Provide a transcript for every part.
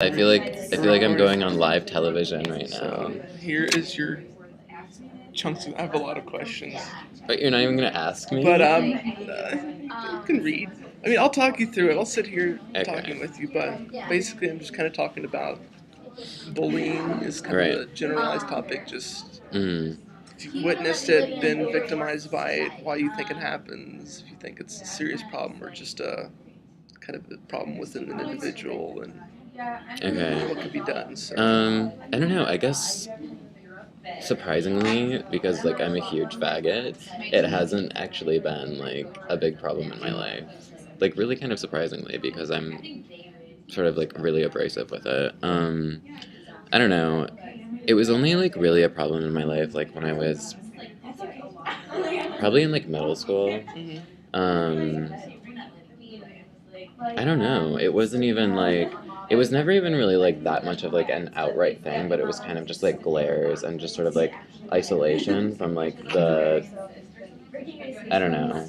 I feel like I'm going on live television right now. So here is your chunks. I have a lot of questions, But you're not even gonna ask me? but you can read. I mean, I'll talk you through it. I'll sit here talking Okay. with you, but basically, I'm just kind of talking about bullying is kind Right. of a generalized topic. Just Mm. if you've witnessed it, been victimized by it, why you think it happens, if you think it's a serious problem or just a kind of a problem within an individual, and Okay. what could be done. So. I don't know. I guess surprisingly, because like I'm a huge faggot, it hasn't actually been like a big problem in my life. Like really kind of surprisingly because I'm sort of like really abrasive with it. I don't know. It was only like really a problem in my life like when I was probably in like middle school. Mhm. Um, I don't know. It wasn't even like it was never even really like that much of like an outright thing, but it was kind of just like glares and just sort of like isolation from like the I don't know,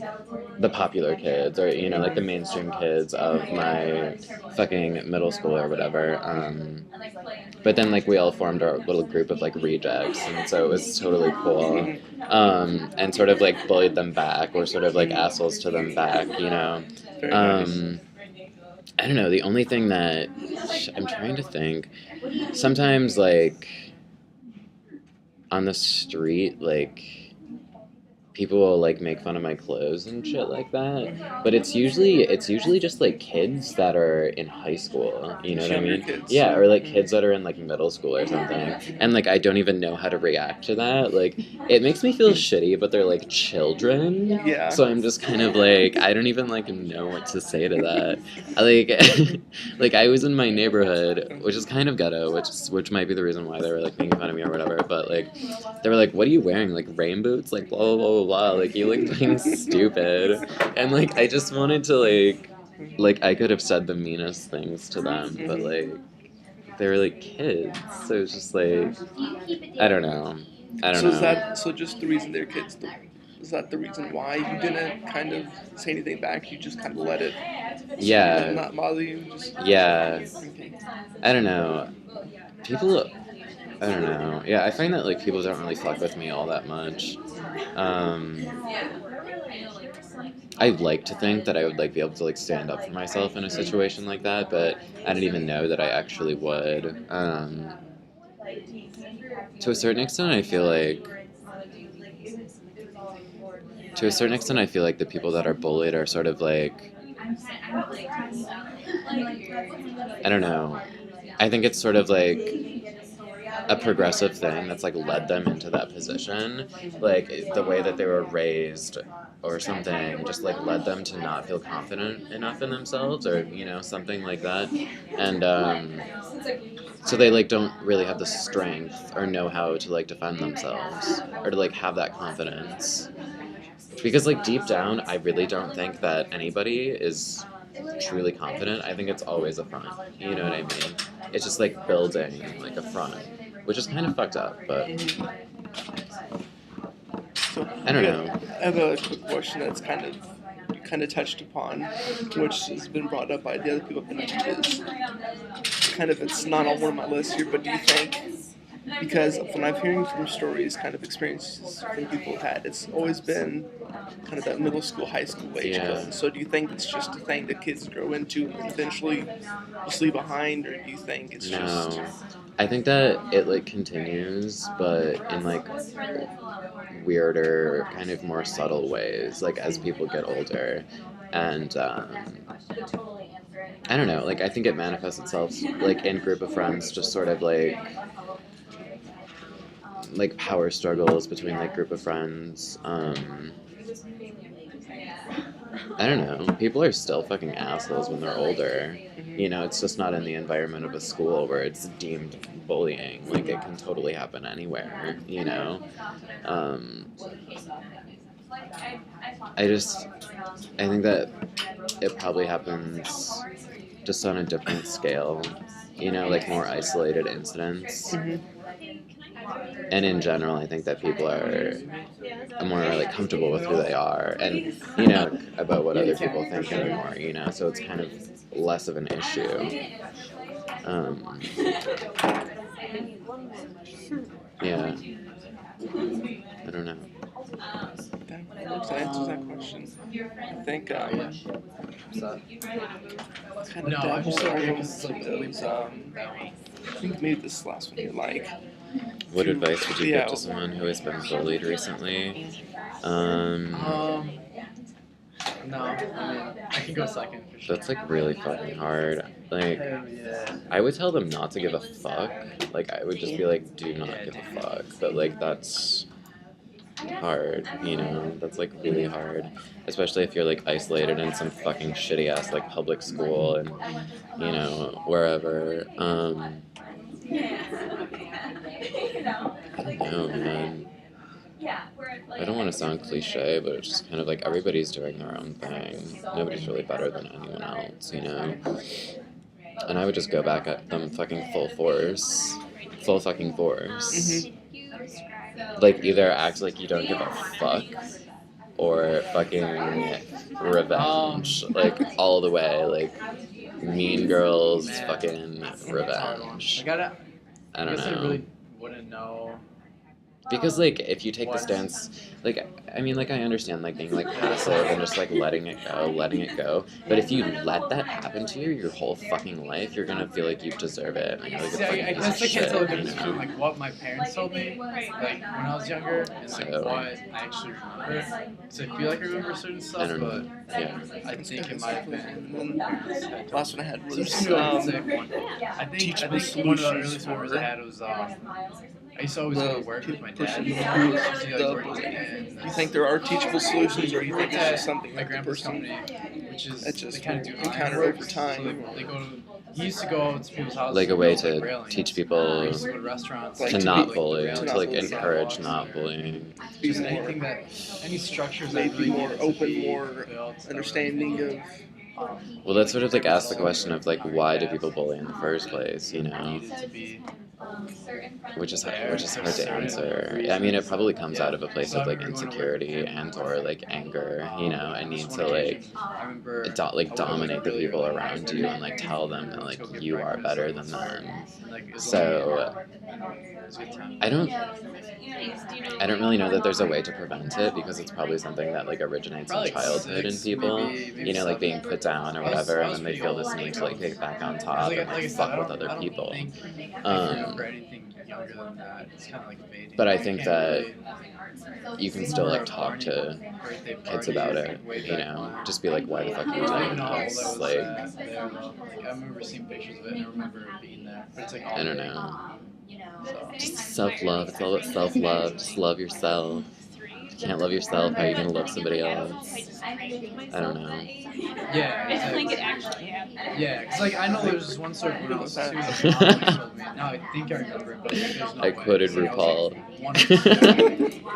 the popular kids or like the mainstream kids of my fucking middle school or whatever. But then like we all formed our little group of like rejects, and so it was totally cool. And sort of like bullied them back or sort of like assholes to them back. Very nice. Um, I don't know. The only thing that I'm trying to think, sometimes like on the street, like people will like make fun of my clothes and shit like that. But it's usually just like kids that are in high school. You know Just what I younger mean? kids. Yeah, or like kids that are in like middle school or something. And like I don't even know how to react to that. Like it makes me feel shitty, but they're like children. Yeah. So I'm just kind of like I don't even like know what to say to that. Like like I was in my neighborhood, which is kind of ghetto, which might be the reason why they were like making fun of me or whatever. But like they were like, "What are you wearing? Like rain boots? Like blah blah blah blah blah. Like you look fucking stupid." And like I just wanted to like I could have said the meanest things to them, but like they were like kids, so it's just like I don't know. I don't So is know. that so? Just the reason they're kids? Is that the reason why you didn't kind of say anything back? You just kind of let it Yeah, not bother you? Just yeah. okay. I don't know. People. I don't know. Yeah, I find that like people don't really fuck with me all that much. Um, I'd like to think that I would like be able to like stand up for myself in a situation like that, but I don't even know that I actually would. To a certain extent, I feel like to a certain extent, I feel like the people that are bullied are sort of like I don't know. I think it's sort of like a progressive thing that's like led them into that position, like the way that they were raised or something just like led them to not feel confident enough in themselves or something like that. And so they like don't really have the strength or know how to like defend themselves or to like have that confidence, because like deep down I really don't think that anybody is truly confident. I think it's always a front. You know what I mean? It's just like building like a front, which is kind of fucked up, but So I don't know. I have a quick question that's kind of you kind of touched upon, which has been brought up by the other people I've been mentioned. Is kind of it's not on one of my lists here, but do you think? Because when I'm hearing from stories, kind of experiences from people have had, it's always been kind of that middle school, high school age Yeah. code. So do you think it's just a thing that kids grow into and eventually just leave behind, or do you think it's just No. I think that it like continues, but in like weirder, kind of more subtle ways, like as people get older. And I don't know, like I think it manifests itself like in group of friends, just sort of like power struggles between like group of friends. I don't know. People are still fucking assholes when they're older. It's just not in the environment of a school where it's deemed bullying. Like it can totally happen anywhere. Um, I think that it probably happens just on a different scale. Like more isolated incidents. And in general, I think that people are more like comfortable with who they are, and about what other people think anymore. So it's kind of less of an issue. Yeah. I don't know. That answers that question. I think kind of No, I'm just dabble okay in because it's some like of those. I think maybe this last one here, like. What advice would you Yeah. give to someone who has been bullied recently? No, I mean, I can go second for sure. That's like really fucking hard. Like, Hell yeah. I would tell them not to give a fuck. Like, I would just be like, do not give a fuck. But like, that's hard, you know? That's like really hard. Especially if you're like isolated in some fucking shitty ass like public school and, you know, wherever. I don't know, man. I don't want to sound cliche, but it's just kind of like everybody's doing their own thing. Nobody's really better than anyone else, you know? And I would just go back at them fucking full force. Full fucking force. Like, either act like you don't give a fuck, or fucking revenge. Like, all the way. Like, Mean Girls, Man, fucking that's a hard one. revenge. I don't guess I know. really wouldn't know. Because, like, if you take the stance, like, I mean, like, I understand, like, being, like, passive and just, like, letting it go. But if you let that happen to you your whole fucking life, you're gonna feel like you deserve it. And you're like a See, fucking I piece guess of I can't tell the shit, you difference between know? like what my parents told me, like when I was younger, and like So- what I actually remember. So I feel like I remember certain I stuff, don't but know. Yeah. I think it might have been. And then last one I had So was just gonna go say one. I think teachable one of the solutions earliest memories I for had was I used to always go to work with my dad. person He who was is like the working bully. in, Do you think there are teachable solutions, or you think it's just something my that the grandpa's person company, which is that just they kind of do encounter ironwork. over time? So they go to, he used to go to people's houses. Like a and way build, like, to railings. teach He people used to go to restaurants Like to to not be- bully, to to not like bully encourage sidewalks not or bullying. be just more, anything that any structures maybe that really more needed to open, be more built that were, understanding of Well, that's sort of like ask the question of like, why do people bully in the first place, you know? needed to be Which is hard to answer. I mean, it probably comes out of a place of like insecurity and or like anger, you know, a need to like dominate the people around you and like tell them that like you are better than them. So I don't really know that there's a way to prevent it because it's probably something that like originates in childhood in people, you know, like being put down or whatever, and then they feel this need to like get back on top and like fuck with other people. But I think that you can still like talk to kids about it, you know, just be like, why the fuck are you doing this? Like, I remember seeing pictures of it and I remember it being there. But it's like I don't know. So. Just self-love. It's all about self-love. Just love yourself. If you can't love yourself, how are you gonna love somebody else? I don't know. Yeah, It's like it actually happened. yeah, because like I know there's this one story when I was 2 that my mom always told me. Now I think I remember it, but there's no I way. quoted It's like, I was, like, RuPaul. 1